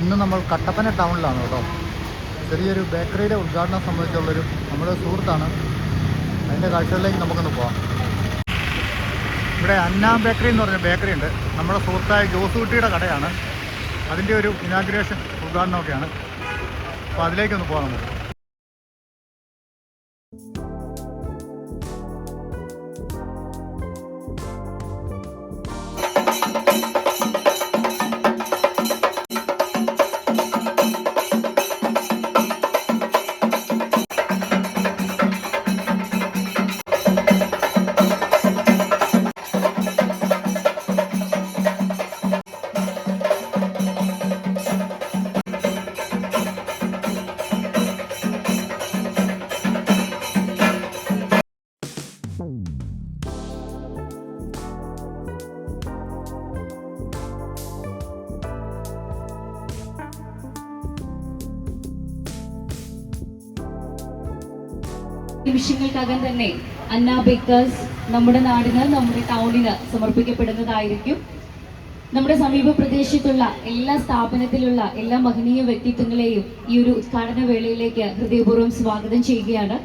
ഇന്ന് നമ്മൾ കട്ടപ്പന ടൗണിലാണ് കേട്ടോ. ചെറിയൊരു ബേക്കറിയുടെ ഉദ്ഘാടനം സംബന്ധിച്ചുള്ളൊരു നമ്മുടെ സുഹൃത്താണ്. അതിൻ്റെ കാഴ്ചകളിലേക്ക് നമുക്കൊന്ന് പോകാം. ഇവിടെ അന്ന ബേക്കറി എന്ന് പറഞ്ഞ ബേക്കറി ഉണ്ട്. നമ്മുടെ സുഹൃത്തായ ജോസൂട്ടിയുടെ കടയാണ്. അതിൻ്റെ ഒരു ഇനാഗുറേഷൻ ഉദ്ഘാടനമൊക്കെയാണ്. അപ്പോൾ അതിലേക്കൊന്ന് പോകാം നമുക്ക്. നിമിഷങ്ങൾക്കകം തന്നെ അന്ന ബേക്കേഴ്സ് നമ്മുടെ നാടിന്, നമ്മുടെ ടൗണിന് സമർപ്പിക്കപ്പെടുന്നതായിരിക്കും. നമ്മുടെ സമീപ പ്രദേശത്തുള്ള എല്ലാ സ്ഥാപനത്തിലുള്ള എല്ലാ മഹനീയ വ്യക്തിത്വങ്ങളെയും ഈ ഒരു ഉദ്ഘാടന വേളയിലേക്ക് ഹൃദയപൂർവ്വം സ്വാഗതം ചെയ്യുകയാണ്.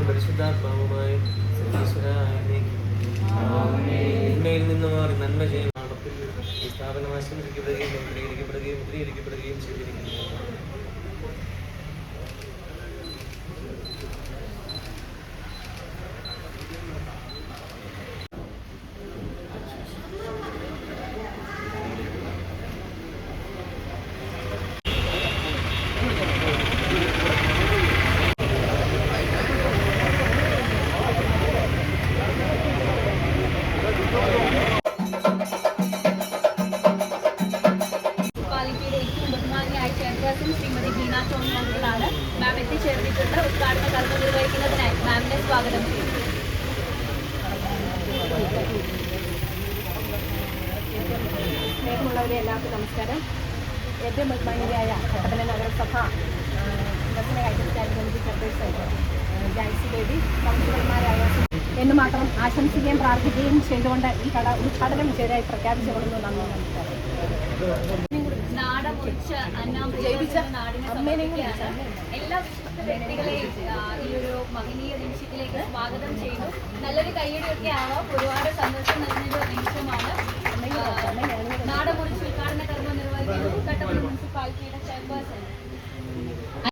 പരിശുദ്ധാത്മാവുമായി ഉണ്മയിൽ നിന്ന് മാറി നന്മ ചെയ്യുന്ന നടപ്പിൽ ഈ സ്ഥാപനം ആശീർവദിക്കപ്പെടുകയും അനുഗ്രഹിക്കപ്പെടുകയും മുദ്രീകരിക്കപ്പെടുകയും ചെയ്തിരിക്കുന്നു. ശ്രീമതി ബീന ടോമി അവர்களാണ്. മാം എത്തിച്ചേർന്നിട്ടുണ്ട്. ഉദ്ഘാടന കർമ്മം നിർവഹിക്കുന്നതിനായി മാമിനെ സ്വാഗതം ചെയ്യുന്നു. സ്നേഹമുള്ളവരെ എല്ലാവർക്കും നമസ്കാരം. ഏറ്റവും ബഹുമാനിയായ കട്ടപ്പന നഗരസഭ വികസന കാര്യാലയ സമിതി ചെയർപേഴ്സൺ ജാൻസി ദേവി, കൗൺസിലർമാരായ എന്ന് മാത്രം ആശംസിക്കുകയും പ്രാർത്ഥിക്കുകയും ചെയ്തുകൊണ്ട് ഈ കട ഉദ്ഘാടനം ചെയ്തതായി പ്രഖ്യാപിച്ചുകൊള്ളുന്നു. നന്ദി, നമസ്കാരം. എല്ലാ വ്യക്തികളെയും ഈ ഒരു മഹനീയ നിമിഷത്തിലേക്ക് സ്വാഗതം ചെയ്യുന്നു. നല്ലൊരു കയ്യടിയൊക്കെ ആവാം. ഒരുപാട് സന്തോഷം നൽകുന്ന ഒരു നിമിഷമാണ്. നാടമുറിച്ച് ഉദ്ഘാടന കർമ്മം നിർവഹിക്കുന്നു കട്ടപ്പന മുനിസിപ്പാലിറ്റിയുടെ ചെയർപേഴ്സൺ.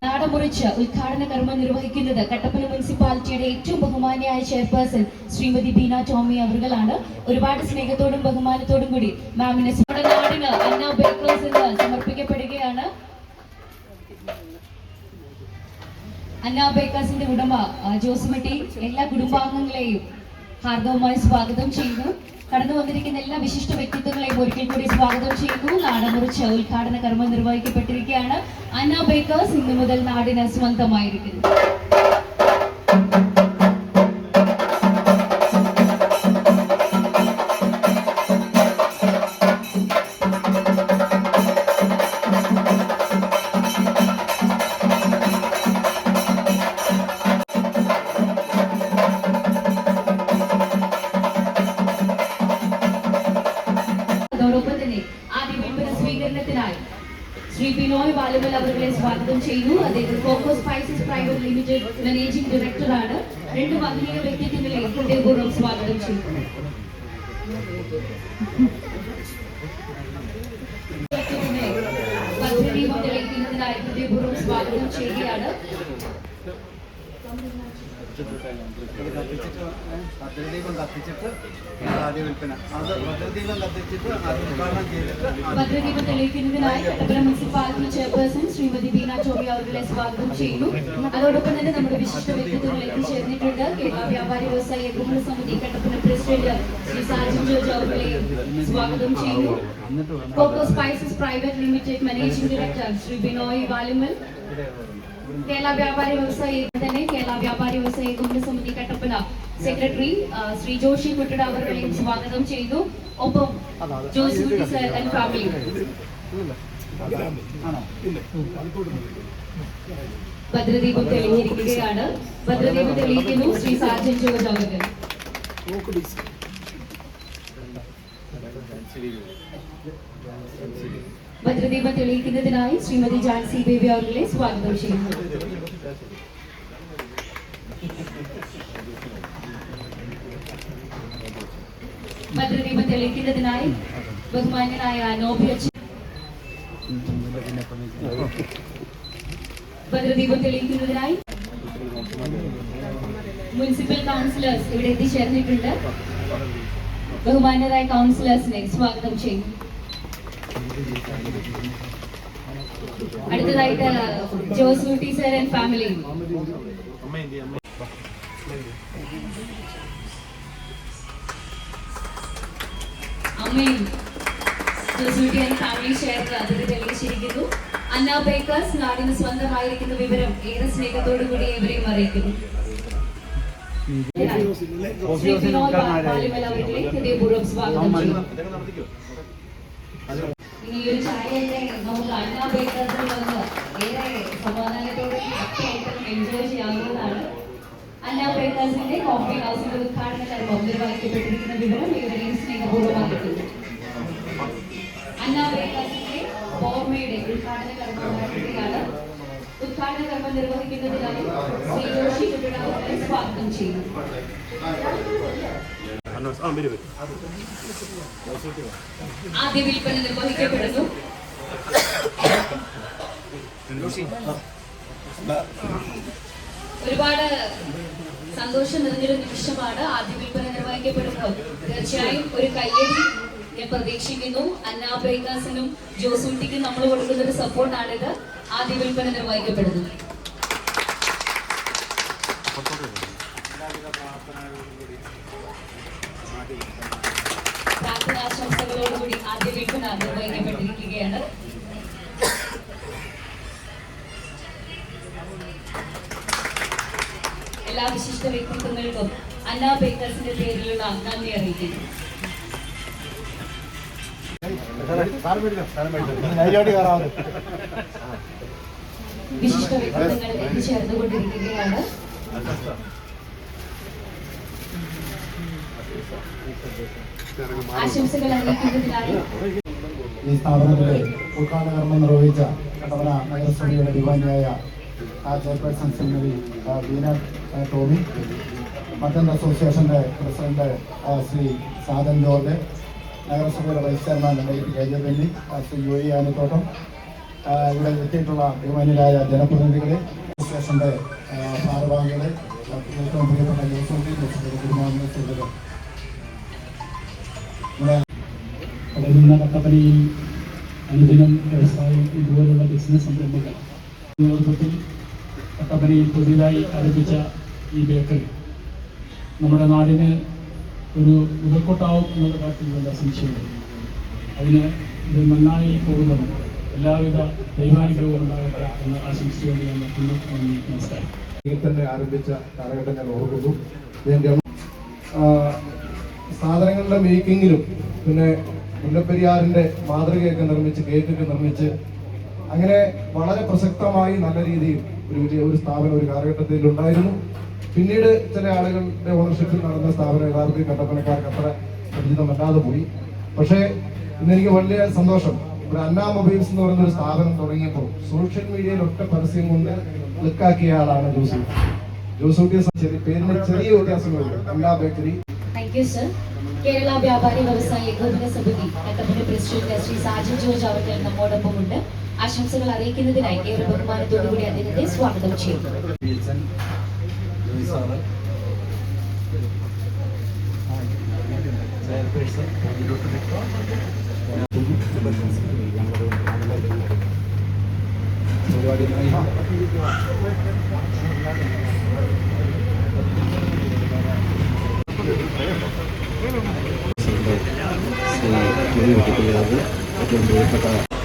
നാടമുറിച്ച് ഉദ്ഘാടന കർമ്മം നിർവഹിക്കുന്നത് കട്ടപ്പന മുനിസിപ്പാലിറ്റിയുടെ ഏറ്റവും ബഹുമാന്യായ ചെയർപേഴ്സൺ ശ്രീമതി ബീന ടോമി അവர்களാണ്. ഒരുപാട് സ്നേഹത്തോടും ബഹുമാനത്തോടും കൂടി മാമിനെ നമ്മുടെ നാടിന് അന്ന ബേക്കേഴ്സ് എന്ന് സമർപ്പിക്കപ്പെടുകയാണ്. അന്ന ബേക്കേഴ്സിന്റെ ഉടമ ജോസുമട്ടി എല്ലാ കുടുംബാംഗങ്ങളെയും ഹാർദവമായി സ്വാഗതം ചെയ്യുന്നു. കടന്നു വന്നിരിക്കുന്ന എല്ലാ വിശിഷ്ട വ്യക്തിത്വങ്ങളെയും ഒരിക്കൽ കൂടി സ്വാഗതം ചെയ്യുന്നു. നാടമുറിച്ച് ഉദ്ഘാടന കർമ്മം നിർവഹിക്കപ്പെട്ടിരിക്കുകയാണ്. അന്ന ബേക്കേഴ്സ് ഇന്നു മുതൽ നാടിന് സ്വന്തമായിരിക്കുന്നു. അതോടൊപ്പം തന്നെ ആദ്യ വിൽപ്പന സ്വീകരണത്തിനായി ശ്രീ ബിനോയ് വാലുമൽ അവരെ സ്വാഗതം ചെയ്യുന്നു. അദ്ദേഹം coco spices private limited managing ഡയറക്ടറാണ്. രണ്ട് മഹനീയ വ്യക്തിത്വങ്ങളെ ഹൃദയപൂർവ്വം സ്വാഗതം ചെയ്യുന്നു. ഭദ്രദീപം തെളിയിക്കുന്നതിനായി ഹൃദയപൂർവ്വം സ്വാഗതം ചെയ്യുകയാണ്. ഭദ്രദീപം കത്തിച്ചിട്ട് ആദ്യ വിൽപ്പന ഭദ്രദീപം കത്തിച്ചിട്ട് ഉദ്ഘാടനം ചെയ്തിട്ട് ഭദ്രദീപം തെളിയിക്കുന്നതിനായി കട്ടപ്പന മുനിസിപ്പാലിറ്റി ചെയർപേഴ്സൺ ശ്രീമതി ബീന ടോമി അവരെ സ്വാഗതം ചെയ്യുന്നു. അതോടൊപ്പം തന്നെ നമ്മുടെ വിശിഷ്ട വ്യക്തിത്വങ്ങൾ എത്തിച്ചേർന്നിട്ടുണ്ട്. കേരള വ്യാപാരി വ്യവസായ ഏകോപന സമിതി കട്ടപ്പന പ്രസിഡന്റ് ശ്രീ സാജൻ ജോർജ് അവരെ സ്വാഗതം ചെയ്യുന്നു. Cocoa spices private limited managing director Shri Binoy Valumal, Kerala വ്യാപാരി വ്യവസായ തന്നെ കേരള വ്യാപാരി വ്യവസായ ഏകോപന സമിതി കട്ടപ്പന സെക്രട്ടറി ശ്രീ ജോഷി കുട്ടട അവരെയും സ്വാഗതം ചെയ്തു. ഒപ്പം ജോസ് കുട്ടി സർ ആൻഡ് ഫാമിലി. ഭദ്രദീപം തെളിഞ്ഞിരിക്കുകയാണ്. ഭദ്രദീപം തെളിയിക്കുന്നു ശ്രീ സാജൻ ജോർജ് അവർ. ഭദ്രദീപം തെളിയിക്കുന്നതിനായി ശ്രീമതി ജാൻസി ബേബി അവരെ സ്വാഗതം ചെയ്യുന്നു. ഭദ്രദീപം തെളിയിക്കുന്നതിനായി ബഹുമാന്യനായ നോബി അച്ഛൻ. ഭദ്രദീപം തെളിയിക്കുന്നതിനായി മുനിസിപ്പൽ കൗൺസിലേഴ്സ് ഇവിടെ എത്തിച്ചേർന്നിട്ടുണ്ട്. ബഹുമാന്യരായ കൗൺസിലേഴ്സിനെ സ്വാഗതം ചെയ്യുന്നു. അടുത്തതായിട്ട് ജോസ് കുട്ടി സർ ആൻഡ് ഫാമിലി. അമ്മയും ജോസ് കുട്ടി ആൻഡ് ഫാമിലി ചേർന്ന് അതിന് തെളിയിച്ചിരിക്കുന്നു. അന്ന ബേക്കേഴ്സ് നാടിന് സ്വന്തമായിരിക്കുന്ന വിവരം ഏറെ സ്നേഹത്തോടു കൂടി ഏവരെയും അറിയിക്കുന്നു. ശ്രീ വിനോദ് വാലുമൽ അവരെ ഹൃദയപൂർവ്വം സ്വാഗതം ചെയ്യുന്നു. ഈ ഒരു ചായയൊക്കെ നമുക്ക് അന്ന ബേക്കേഴ്സിൽ വന്ന് ഏറെ സമാധാനത്തോടെ ഹാപ്പിയായിട്ടും എൻജോയ് ചെയ്യാവുന്നതാണ്. അന്ന ബേക്കേഴ്സിന്റെ കോഫി ഹൗസിന്റെ ഉദ്ഘാടന കർമ്മം നിർവഹിക്കപ്പെട്ടിരിക്കുന്ന വിവരം ഏവരെയും സ്നേഹപൂർവ്വം അറിയിക്കുന്നു. അന്ന ബേക്കേഴ്സിന്റെ ഓർമ്മയുടെ ഉദ്ഘാടന കർമ്മം നടക്കുകയാണ്. ഉദ്ഘാടന കർമ്മം നിർവഹിക്കുന്നതിനായി ശ്രീ ജോഷി കുട്ടട അവരെ സ്വാഗതം ചെയ്യുന്നു. ആദ്യ വിൽപ്പന നിർവഹിക്കപ്പെടുന്നു. ഒരുപാട് സന്തോഷം നിറഞ്ഞൊരു നിമിഷമാണ് ആദ്യ വിൽപ്പന നിർവഹിക്കപ്പെടുന്നത്. തീർച്ചയായും ഒരു കയ്യടി ഞാൻ പ്രതീക്ഷിക്കുന്നു. അന്ന ബേക്കേഴ്സിനും ജോസൂട്ടിക്കും നമ്മൾ കൊടുക്കുന്ന ഒരു സപ്പോർട്ടാണിത്. ആദ്യ വിൽപ്പന നിർവഹിക്കപ്പെടുന്നു. പ്രാർത്ഥനാശംസകളോടുകൂടി ആദ്യ വിൽപ്പന നിർവഹിക്കപ്പെട്ടിരിക്കുകയാണ്. എല്ലാ വിശിഷ്ട വ്യക്തിത്വങ്ങൾക്കും അന്ന ബേക്കേഴ്സിന്റെ പേരിലുള്ള നന്ദി അറിയിക്കുന്നു. വിശിഷ്ട വ്യക്തിത്വങ്ങൾ എത്തിച്ചേർന്നുകൊണ്ടിരിക്കുകയാണ്. ആശംസകൾ അറിയിക്കുന്നതിനായി ഈ സ്ഥാപനത്തിലെ ഉദ്ഘാടന കർമ്മം നിർവഹിച്ച കട്ടപ്പന നഗരസഭയുടെ ഡിവൈനായ ചെയർപേഴ്സൺ ശ്രീമതി ബീന ടോമി, മർച്ചന്റ് അസോസിയേഷന്റെ പ്രസിഡന്റ് ശ്രീ സാദൻ ജോർജ്, നഗരസഭയുടെ വൈസ് ചെയർമാൻ കൈജബെന്നി, ശ്രീ യുഇ ആനത്തോട്ടം, ഇവിടെ എത്തിയിട്ടുള്ള ബഹുമാന്യരായ ജനപ്രതിനിധികളെ, അസോസിയേഷന്റെ ഭാരവാഹികളെ, ഏറ്റവും പ്രിയപ്പെട്ട ജോസൂട്ടി കുടുംബാംഗങ്ങൾ, വളരുന്ന കട്ടപ്പനയിൽ അനുദിനം വ്യവസായം ഇതുപോലുള്ള ബിസിനസ് സംരംഭങ്ങൾ നേതൃത്വത്തിൽ കട്ടപ്പനയിൽ പുതിയതായി ആരംഭിച്ച ഈ ബേക്കറി നമ്മുടെ നാടിന് ഒരു മുതൽക്കൊട്ടാവും എന്നുള്ള കാര്യത്തിൽ വല്ല സംശയമില്ല. അതിന് ഇത് നന്നായി പോകുന്നതും എല്ലാവിധ ദൈവാനുഗ്രഹവും ഉണ്ടാകട്ടെ എന്ന് ആശംസിച്ചുകൊണ്ട് ഞാൻ നിർത്തുന്നു. നന്ദി, നമസ്കാരം. തന്നെ ആരംഭിച്ച കാലഘട്ടം ഞാൻ ഓർക്കുന്നു. സാധനങ്ങളുടെ മേക്കിങ്ങിലും പിന്നെ മുല്ലപ്പെരിയാറിന്റെ മാതൃകയൊക്കെ നിർമ്മിച്ച് കേക്കൊക്കെ നിർമ്മിച്ച് അങ്ങനെ വളരെ പ്രസക്തമായി നല്ല രീതിയിൽ ഒരു സ്ഥാപനം ഒരു കാലഘട്ടത്തിൽ ഉണ്ടായിരുന്നു. പിന്നീട് ചില ആളുകളുടെ ഓണർഷിപ്പിൽ നടന്ന സ്ഥാപനം യഥാർത്ഥത്തിൽ കട്ടപ്പനക്കാർക്ക് അത്ര പരിചിതമല്ലാതെ പോയി. പക്ഷേ ഇന്നെനിക്ക് വലിയ സന്തോഷം, ഇവിടെ അന്ന മൊബൈൽസ് എന്ന് പറയുന്ന ഒരു സ്ഥാപനം തുടങ്ങിയപ്പോൾ സോഷ്യൽ മീഡിയയിൽ ഒറ്റ പരസ്യം കൊണ്ട് ക്ലിക്കാക്കിയ ആളാണ് ജോസൂട്ടി. പേരിന് ചെറിയ വ്യത്യാസങ്ങളുണ്ട്. Anna bakery. Thank you sir. Kerala വ്യാപാരി വ്യവസായ ഏകോപന സമിതി കട്ടപ്പന പ്രസിഡന്റ് ശ്രീ സാജൻ ജോർജ് അവർ നമ്മോടൊപ്പമുണ്ട്. ആശംസകൾ അറിയിക്കുന്നതിനായി ഏറെ ബഹുമാനത്തോടുകൂടി അദ്ദേഹത്തെ സ്വാഗതം ചെയ്യുന്നു.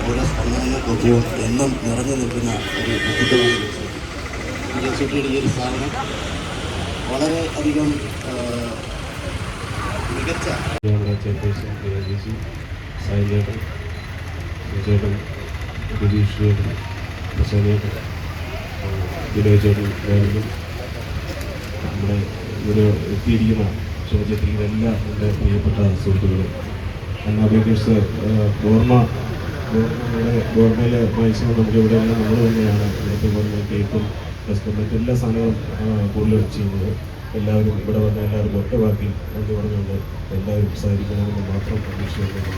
ഓരോ സ്ഥലങ്ങളിലേക്കൊക്കെയോ എന്നും നിറഞ്ഞു നിൽക്കുന്ന ഒരു വ്യക്തിത്വമാണ് ജോസൂട്ടിയുടെ ഈ ഒരു സ്ഥാപനം. വളരെ അധികം മികച്ച ചെയർപേഴ്സൺ സായിചേട്ടൻ, ചേട്ടൻ, ഗിരീഷ് ചേട്ടൻ, പ്രസാദേട്ടൻ, വിനോദ് ചേട്ടൻ, ഞാനും നമ്മുടെ ഇവിടെ എത്തിയിരിക്കുന്ന ക്ഷണിച്ചെത്തിക്കുന്ന എല്ലാ എൻ്റെ പ്രിയപ്പെട്ട സുഹൃത്തുക്കളും, അന്ന ബേക്കേഴ്സ് ഗോർമയിലെ മാക്സിമം നമുക്ക് ഇവിടെയെല്ലാം നമ്മൾ തന്നെയാണ് ഇവിടുത്തെ ഗോർമ കേക്കും പ്ലസ് മറ്റെല്ലാ സാധനങ്ങളും കൂടുതൽ ചെയ്യുന്നത്. എല്ലാവരും ഇവിടെ വന്ന് എല്ലാവരും ഒറ്റവാക്കി നന്ദി പറഞ്ഞുകൊണ്ട് എല്ലാവരും സഹകരിക്കണമെന്ന് മാത്രം പ്രതീക്ഷിക്കുന്നു.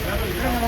Gracias.